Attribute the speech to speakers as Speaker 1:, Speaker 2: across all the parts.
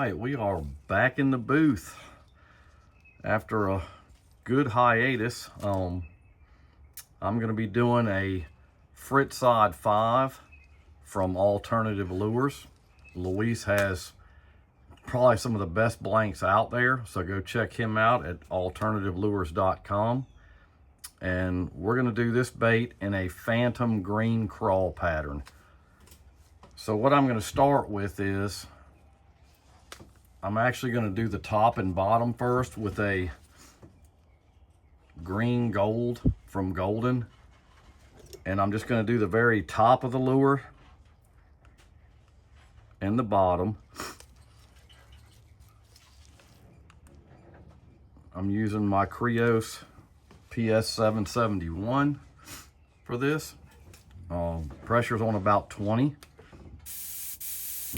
Speaker 1: right, we are back in the booth after a good hiatus. I'm going to be doing a FrittSide 5 from Alternative Lures. Luis has probably some of the best blanks out there, so go check him out at alternativelures.com. And we're going to do this bait in a phantom green crawl pattern. So what I'm going to start with is I'm actually going to do the top and bottom first with a green gold from Golden. And I'm just going to do the very top of the lure and the bottom. I'm using my Creos PS771 for this. Pressure's on about 20.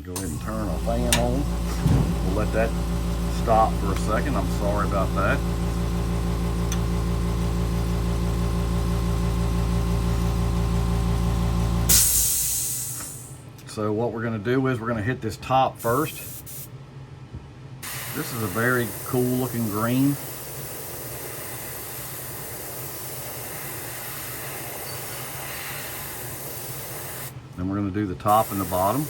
Speaker 1: Go ahead and turn our fan on. We'll let that stop for a second. I'm sorry about that. So what we're going to do is we're going to hit this top first. This is a very cool looking green. Then we're going to do the top and the bottom.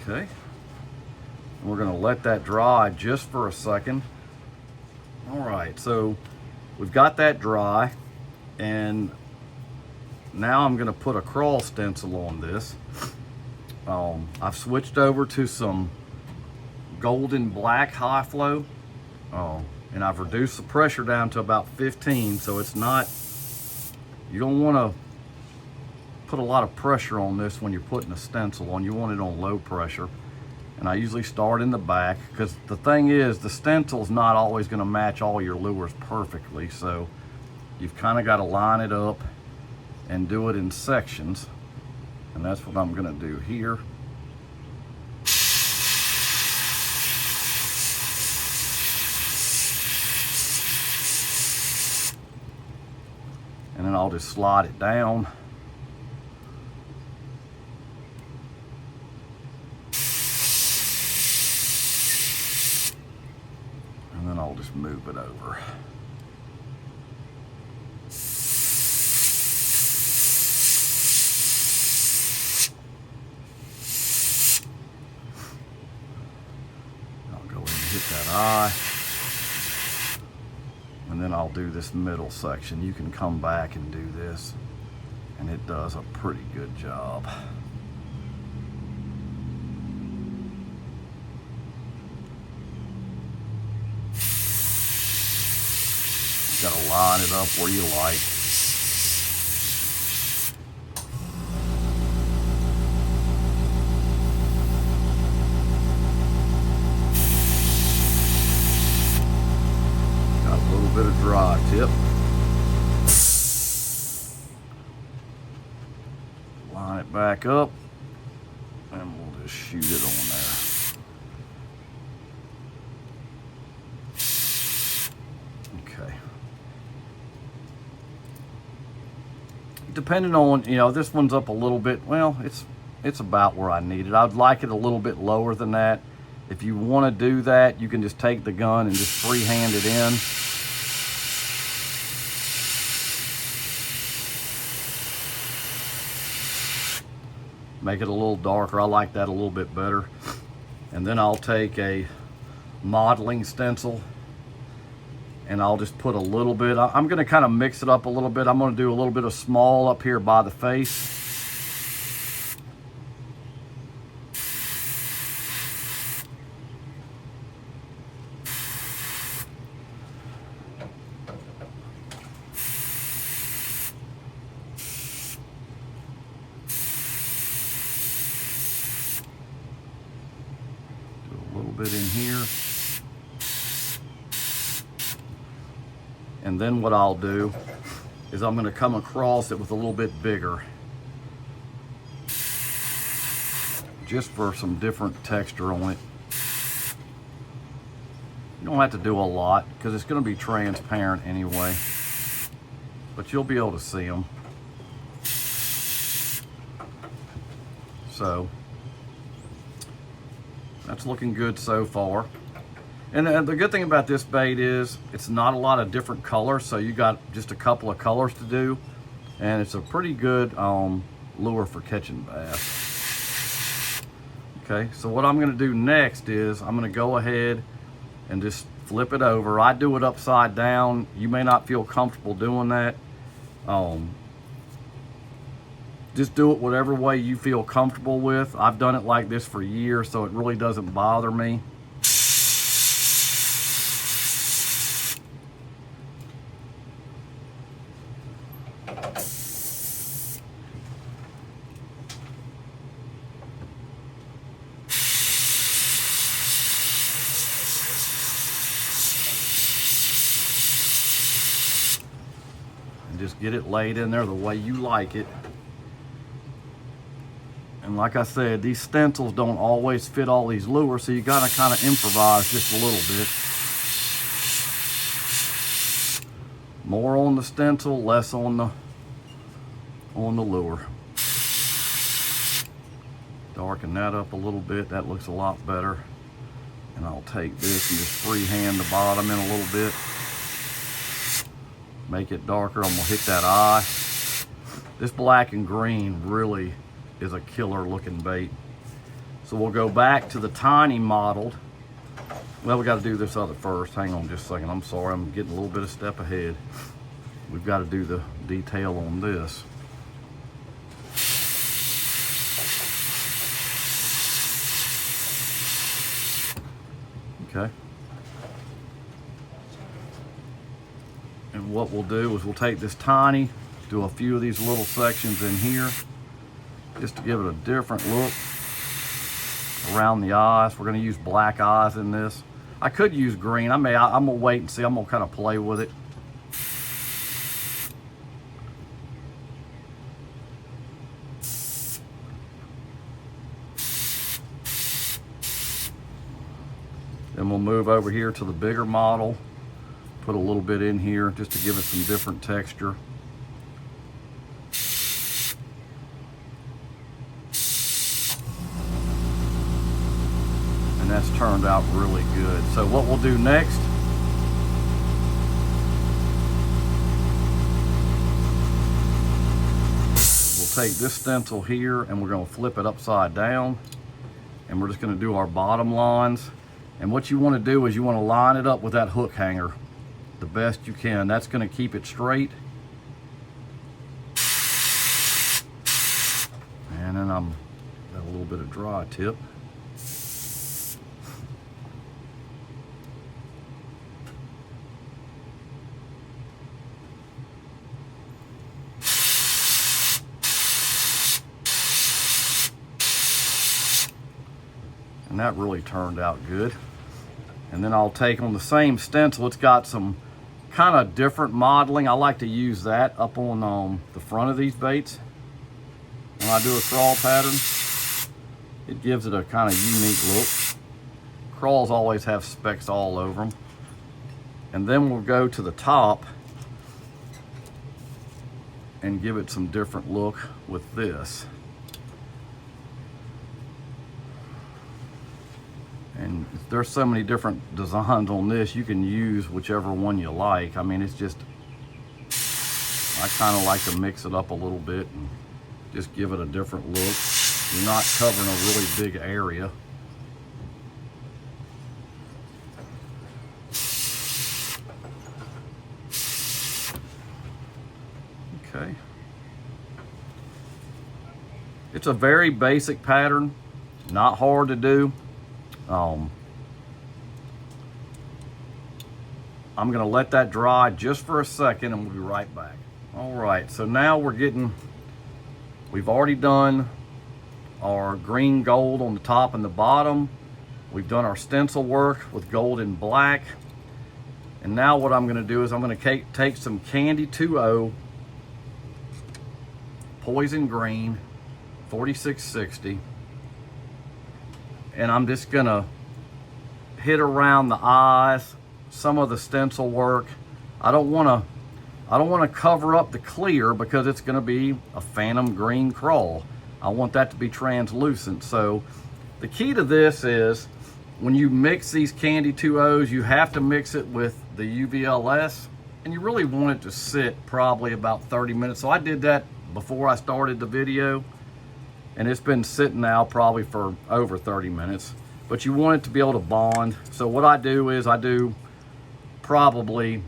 Speaker 1: Okay, and we're going to let that dry just for a second. All right, so we've got that dry, and now I'm going to put a crawl stencil on this. I've switched over to some Golden Black high flow, and I've reduced the pressure down to about 15, so it's not, you don't want to put a lot of pressure on this when you're putting a stencil on. You want it on low pressure. And I usually start in the back, because the thing is, the stencil's not always going to match all your lures perfectly, so you've kind of got to line it up and do it in sections, and that's what I'm going to do here. And then I'll just slide it down. And then I'll just move it over. I'll go in and hit that eye. And then I'll do this middle section. You can come back and do this, and it does a pretty good job. You gotta line it up where you like. Got a little bit of dry tip. Line it back up, and we'll just shoot it on there. Depending on, this one's up a little bit. Well, it's about where I need it. I'd like it a little bit lower than that. If you want to do that, you can just take the gun and just freehand it in. Make it a little darker. I like that a little bit better. And then I'll take a modeling stencil, and I'll just put a little bit. I'm going to kind of mix it up a little bit. I'm going to do a little bit of small up here by the face. Do a little bit in here. And then what I'll do is I'm going to come across it with a little bit bigger, just for some different texture on it. You don't don't have to do a lot because it's going to be transparent anyway, but you'll be able to see them. So that's looking good so far. And the good thing about this bait is it's not a lot of different colors, so you got just a couple of colors to do, and it's a pretty good lure for catching bass. Okay, so what I'm going to do next is I'm going to go ahead and just flip it over. I do it upside down. You may not feel comfortable doing that. Just do it whatever way you feel comfortable with. I've done it like this for years, so it really doesn't bother me. Just get it laid in there the way you like it. And like I said, these stencils don't always fit all these lures, so you gotta kind of improvise just a little bit. More on the stencil, less on the lure. Darken that up a little bit. That looks a lot better. And I'll take this and just freehand the bottom in a little bit. Make it darker. I'm gonna hit that eye. This black and green really is a killer looking bait. So we'll go back to the tiny mottled. Well, we got to do this other first. Hang on just a second. I'm sorry, I'm getting a little bit of step ahead. We've got to do the detail on this. Okay. And what we'll do is we'll take this tiny, do a few of these little sections in here, just to give it a different look around the eyes. We're going to use black eyes in this. I could use green. I'm going to wait and see. I'm going to kind of play with it. Then we'll move over here to the bigger model. Put a little bit in here just to give it some different texture. And that's turned out really good. So what we'll do next, we'll take this stencil here and we're going to flip it upside down, and we're just going to do our bottom lines. And what you want to do is you want to line it up with that hook hanger the best you can. That's going to keep it straight. And then I'm got a little bit of dry tip. And that really turned out good. And then I'll take on the same stencil. It's got some kind of different modeling. I like to use that up on the front of these baits. When I do a crawl pattern, it gives it a kind of unique look. Crawls always have specks all over them. And then we'll go to the top and give it some different look with this. And there's so many different designs on this, you can use whichever one you like. I mean, it's just, I kind of like to mix it up a little bit and just give it a different look. You're not covering a really big area. Okay. It's a very basic pattern, not hard to do. I'm gonna let that dry just for a second and we'll be right back. All right, so now we've already done our green gold on the top and the bottom. We've done our stencil work with gold and black. And now what I'm gonna do is I'm gonna take some Candy 2.0 Poison Green 4660, and I'm just gonna hit around the eyes some of the stencil work. I don't want to cover up the clear because it's going to be a phantom green crawl. I want that to be translucent. So the key to this is when you mix these Candy 2.0s, you have to mix it with the UVLS, and you really want it to sit probably about 30 minutes. So I did that before I started the video, and it's been sitting now probably for over 30 minutes. But you want it to be able to bond. So what I do is I do probably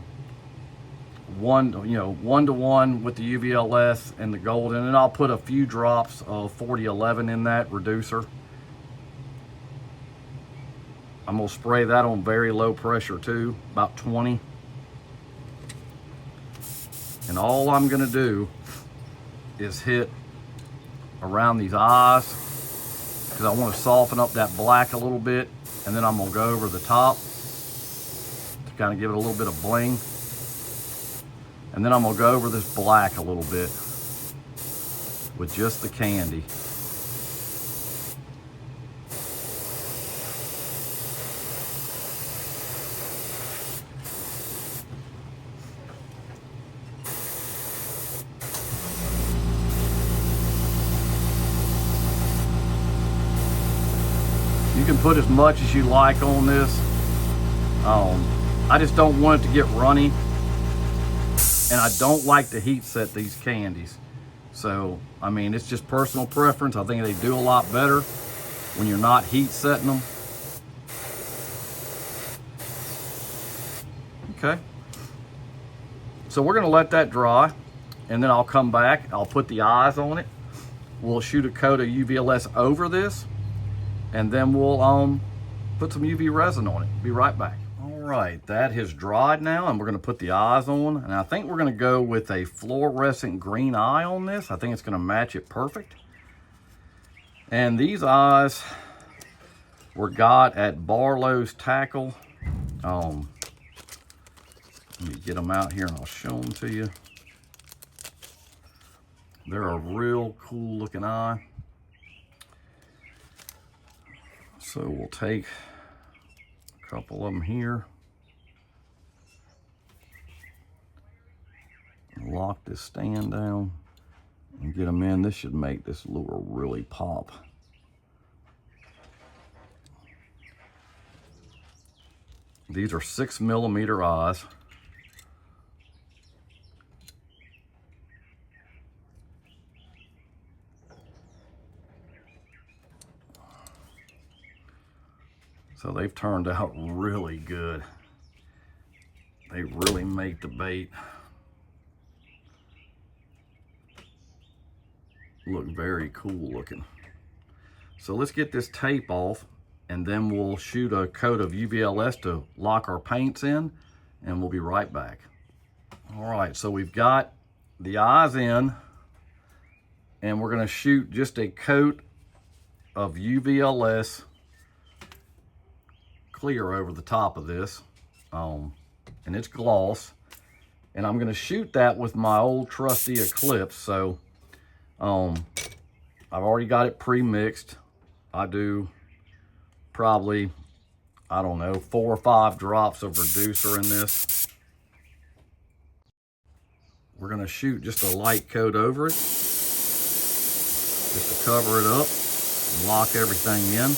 Speaker 1: one to one with the UVLS and the golden, and I'll put a few drops of 4011 in that reducer. I'm gonna spray that on very low pressure too, about 20. And all I'm gonna do is hit around these eyes because I want to soften up that black a little bit, and then I'm gonna go over the top to kind of give it a little bit of bling. And then I'm gonna go over this black a little bit with just the candy. You can put as much as you like on this. I just don't want it to get runny, and I don't like to heat set these candies. So, I mean, it's just personal preference. I think they do a lot better when you're not heat setting them. Okay. So we're gonna let that dry, and then I'll come back, I'll put the eyes on it. We'll shoot a coat of UVLS over this, and then we'll put some UV resin on it. Be right back. All right, that has dried now, and we're gonna put the eyes on, and I think we're gonna go with a fluorescent green eye on this. I think it's gonna match it perfect. And these eyes were got at Barlow's Tackle. Let me get them out here and I'll show them to you. They're a real cool looking eye. So we'll take a couple of them here. Lock this stand down and get them in. This should make this lure really pop. These are 6mm eyes. So they've turned out really good. They really make the bait look very cool looking. So let's get this tape off, and then we'll shoot a coat of UVLS to lock our paints in, and we'll be right back. All right, so we've got the eyes in, and we're gonna shoot just a coat of UVLS clear over the top of this, and it's gloss, and I'm gonna shoot that with my old trusty Eclipse. So I've already got it pre-mixed. I do probably, I don't know, 4 or 5 drops of reducer in this. We're gonna shoot just a light coat over it, just to cover it up and lock everything in.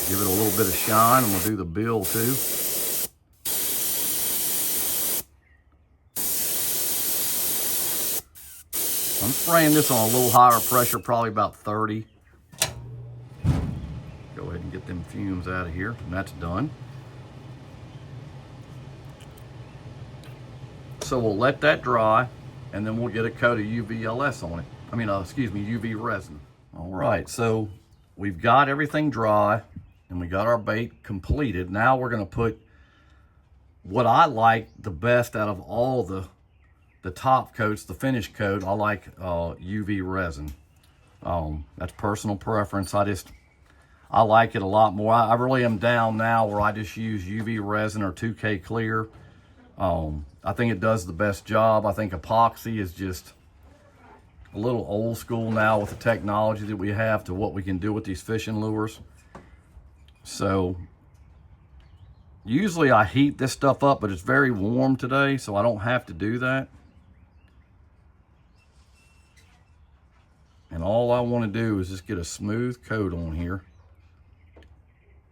Speaker 1: Give it a little bit of shine, and we'll do the bill too. I'm spraying this on a little higher pressure, probably about 30. Go ahead and get them fumes out of here, and that's done. So we'll let that dry, and then we'll get a coat of UVLS on it. Excuse me, UV resin. All right, so we've got everything dry, and we got our bait completed. Now we're gonna put what I like the best out of all the top coats, the finish coat. I like UV resin. That's personal preference. I like it a lot more. I really am down now where I just use UV resin or 2K clear. I think it does the best job. I think epoxy is just a little old school now with the technology that we have to what we can do with these fishing lures. So Usually I heat this stuff up, but it's very warm today, so I don't have to do that. And all I want to do is just get a smooth coat on here.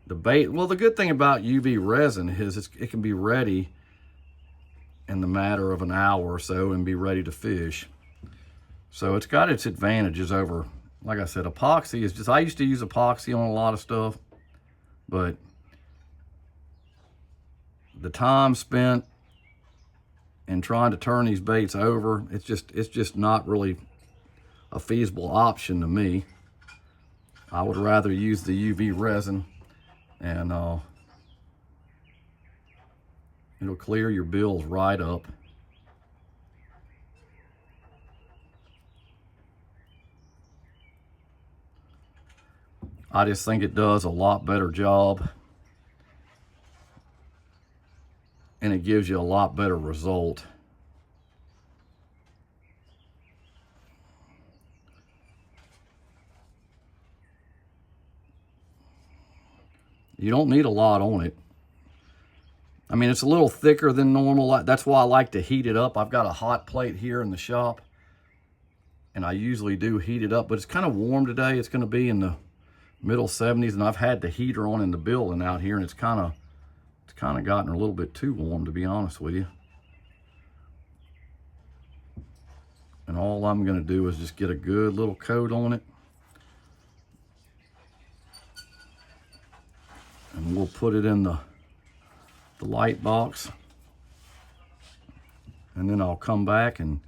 Speaker 1: The bait, well, the good thing about UV resin is it can be ready in the matter of an hour or so and be ready to fish. So it's got its advantages over, like I said, epoxy is just, I used to use epoxy on a lot of stuff, but the time spent in trying to turn these baits over, it's just not really a feasible option to me. I would rather use the UV resin, and it'll clear your bills right up. I just think it does a lot better job, and it gives you a lot better result. You don't need a lot on it. I mean, it's a little thicker than normal. That's why I like to heat it up. I've got a hot plate here in the shop, and I usually do heat it up, but it's kind of warm today. It's going to be in the middle 70s, and I've had the heater on in the building out here, and it's kind of gotten a little bit too warm, to be honest with you. And all I'm going to do is just get a good little coat on it. And we'll put it in the light box, and then I'll come back and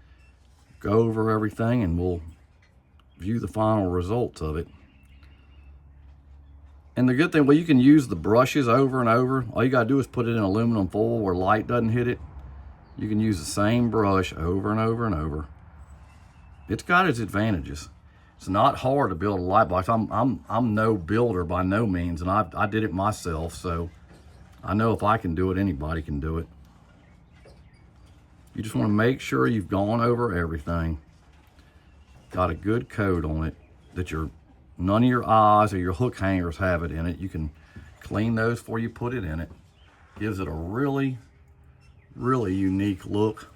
Speaker 1: go over everything, and we'll view the final results of it. And the good thing, well, you can use the brushes over and over. All you gotta do is put it in aluminum foil where light doesn't hit it. You can use the same brush over and over and over. It's got its advantages. It's not hard to build a light box. I'm no builder by no means, and I did it myself, so I know if I can do it, anybody can do it. You just want to make sure you've gone over everything, got a good coat on it, that none of your eyes or your hook hangers have it in it. You can clean those before you put it in it. Gives it a really, really unique look.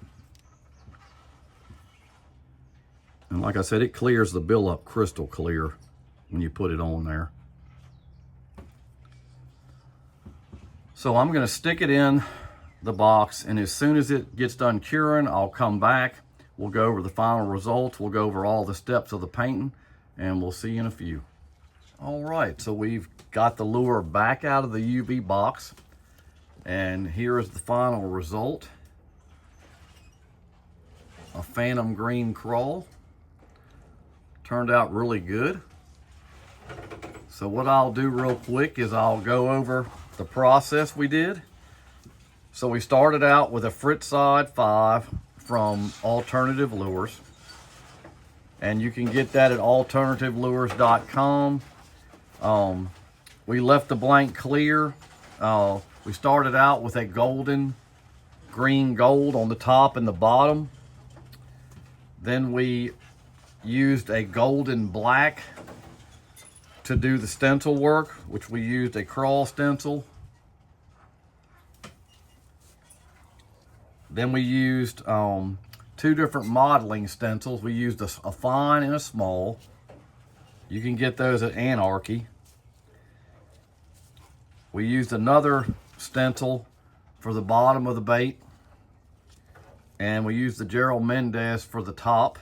Speaker 1: And like I said, it clears the bill up crystal clear when you put it on there. So I'm gonna stick it in the box, and as soon as it gets done curing, I'll come back. We'll go over the final results. We'll go over all the steps of the painting, and we'll see you in a few. All right, so we've got the lure back out of the UV box, and here is the final result. A phantom green crawl. Turned out really good. So what I'll do real quick is I'll go over the process we did. So we started out with a FrittSide 5 from Alternative Lures, and you can get that at alternativelures.com. We left the blank clear. We started out with a golden green gold on the top and the bottom. Then we used a golden black to do the stencil work, which we used a Craw stencil. Then we used two different modeling stencils. We used a fine and a small. You can get those at Anarchy. We used another stencil for the bottom of the bait, and we used the Gerald Mendez for the top.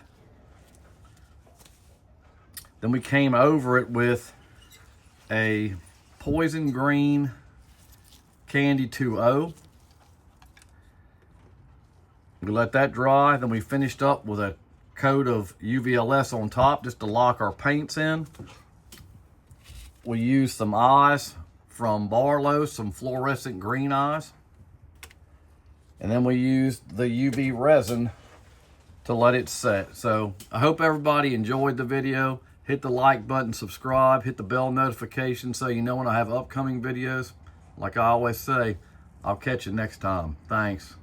Speaker 1: Then we came over it with a poison green Candy 2.0. We let that dry. Then we finished up with a coat of UVLS on top just to lock our paints in. We used some eyes from Barlow, some fluorescent green eyes. And then we used the UV resin to let it set. So I hope everybody enjoyed the video. Hit the like button, subscribe, hit the bell notification so you know when I have upcoming videos. Like I always say, I'll catch you next time. Thanks.